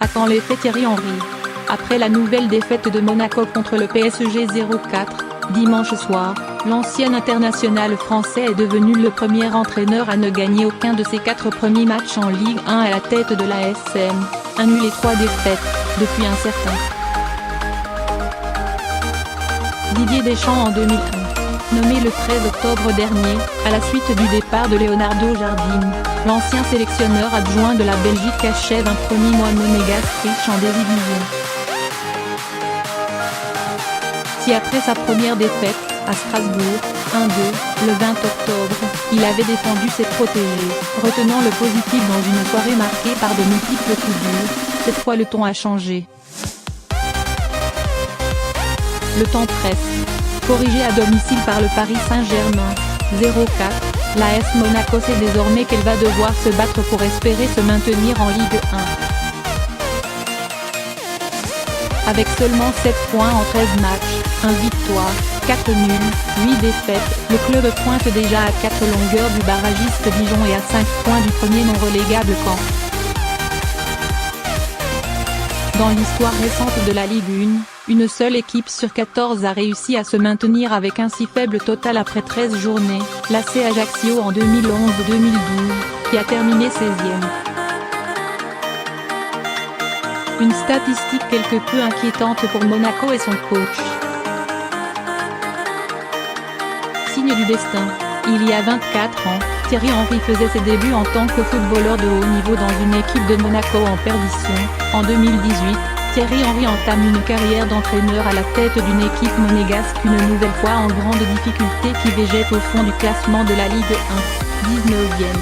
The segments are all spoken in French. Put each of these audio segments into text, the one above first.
À quand l'effet Thierry Henry? Après la nouvelle défaite de Monaco contre le PSG 0-4, dimanche soir, l'ancien international français est devenu le premier entraîneur à ne gagner aucun de ses 4 premiers matchs en Ligue 1 à la tête de l'ASM, un nul et 3 défaites, depuis un certain Didier Deschamps en 2001. Nommé le 13 octobre dernier, à la suite du départ de Leonardo Jardim, l'ancien sélectionneur adjoint de la Belgique achève un premier mois monégasque riche en désillusions. Si après sa première défaite, à Strasbourg, 1-2, le 20 octobre, il avait défendu ses protégés, retenant le positif dans une soirée marquée par de multiples coups durs, cette fois le ton a changé. Le temps presse. Corrigé à domicile par le Paris Saint-Germain, 0-4, l'AS Monaco sait désormais qu'elle va devoir se battre pour espérer se maintenir en Ligue 1. Avec seulement 7 points en 13 matchs, 1 victoire, 4 nuls, 8 défaites, le club pointe déjà à 4 longueurs du barragiste Dijon et à 5 points du premier non relégable Caen. Dans l'histoire récente de la Ligue 1, une seule équipe sur 14 a réussi à se maintenir avec un si faible total après 13 journées, l'AC Ajaccio en 2011-2012, qui a terminé 16e. Une statistique quelque peu inquiétante pour Monaco et son coach. Signe du destin. Il y a 24 ans, Thierry Henry faisait ses débuts en tant que footballeur de haut niveau dans une équipe de Monaco en perdition. En 2018, Thierry Henry entame une carrière d'entraîneur à la tête d'une équipe monégasque une nouvelle fois en grande difficulté qui végète au fond du classement de la Ligue 1, 19e.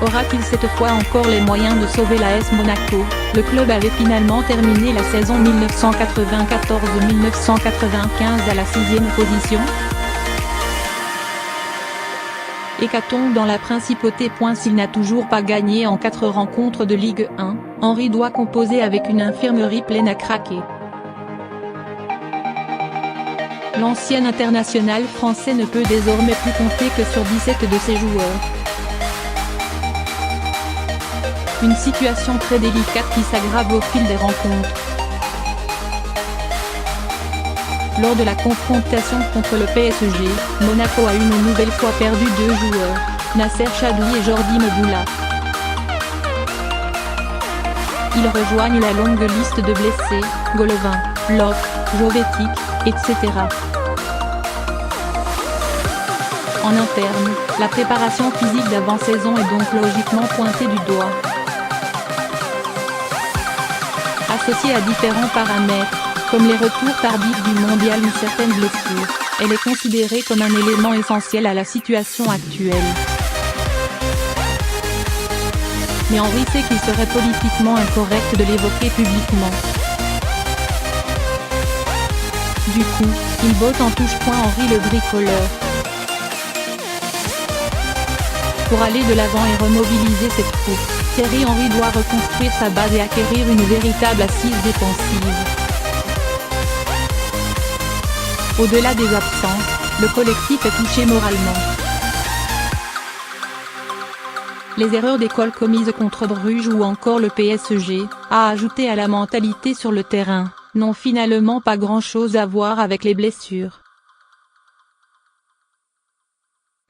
Aura-t-il cette fois encore les moyens de sauver l'AS Monaco? Le club avait finalement terminé la saison 1994-1995 à la 6e position. Hécatombe dans la principauté. S'il n'a toujours pas gagné en 4 rencontres de Ligue 1, Henry doit composer avec une infirmerie pleine à craquer. L'ancien international français ne peut désormais plus compter que sur 17 de ses joueurs. Une situation très délicate qui s'aggrave au fil des rencontres. Lors de la confrontation contre le PSG, Monaco a une nouvelle fois perdu 2 joueurs, Nasser Chadoui et Jordi Meboula. Ils rejoignent la longue liste de blessés, Golovin, Locke, Jovetic, etc. En interne, la préparation physique d'avant-saison est donc logiquement pointée du doigt. Associée à différents paramètres, comme les retours tardifs du mondial ou certaines blessures, elle est considérée comme un élément essentiel à la situation actuelle. Mais Henry sait qu'il serait politiquement incorrect de l'évoquer publiquement. Du coup, il botte en touche-point Henry le bricoleur. Pour aller de l'avant et remobiliser ses troupes, Thierry Henry doit reconstruire sa base et acquérir une véritable assise défensive. Au-delà des absences, le collectif est touché moralement. Les erreurs d'école commises contre Bruges ou encore le PSG, à ajouter à la mentalité sur le terrain, n'ont finalement pas grand-chose à voir avec les blessures.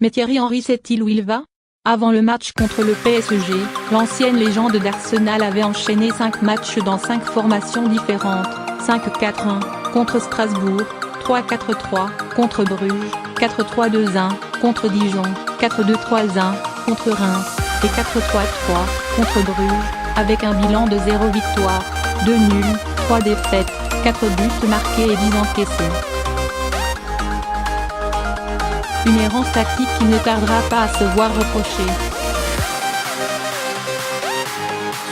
Mais Thierry Henry sait-il où il va? Avant le match contre le PSG, l'ancienne légende d'Arsenal avait enchaîné 5 matchs dans 5 formations différentes, 5-4-1, contre Strasbourg, 3-4-3, contre Bruges, 4-3-2-1, contre Dijon, 4-2-3-1, contre Reims, et 4-3-3, contre Bruges, avec un bilan de 0 victoire, 2 nuls, 3 défaites, 4 buts marqués et 10 encaissés. Une errance tactique qui ne tardera pas à se voir reprocher.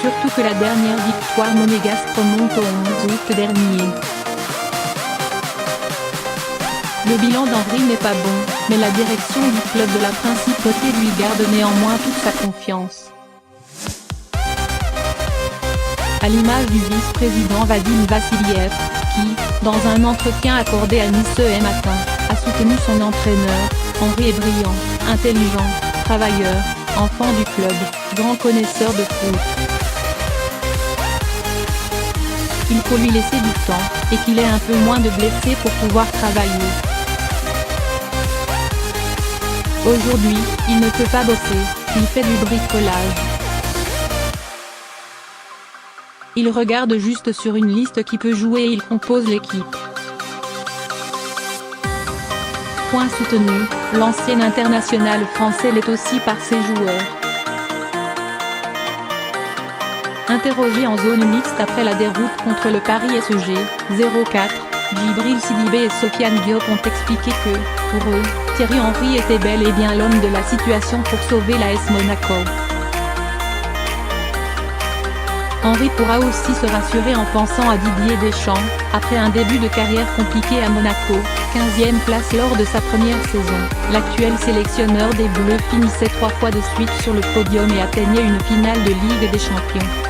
Surtout que la dernière victoire monégasque remonte au 11 août dernier. Le bilan d'Henry n'est pas bon, mais la direction du club de la Principauté lui garde néanmoins toute sa confiance. À l'image du vice-président Vadim Vassiliev, qui, dans un entretien accordé à Nice ce matin, a soutenu son entraîneur. Henry est brillant, intelligent, travailleur, enfant du club, grand connaisseur de foot. Il faut lui laisser du temps, et qu'il ait un peu moins de blessés pour pouvoir travailler. Aujourd'hui, il ne peut pas bosser, il fait du bricolage. Il regarde juste sur une liste qui peut jouer et il compose l'équipe. Point soutenu, l'ancien international français l'est aussi par ses joueurs. Interrogé en zone mixte après la déroute contre le Paris SG, 0-4, Djibril Sidibé et Sofiane Diop ont expliqué que, pour eux, Thierry Henry était bel et bien l'homme de la situation pour sauver l'AS Monaco. Henry pourra aussi se rassurer en pensant à Didier Deschamps, après un début de carrière compliqué à Monaco, 15e place lors de sa première saison. L'actuel sélectionneur des Bleus finissait 3 fois de suite sur le podium et atteignait une finale de Ligue des Champions.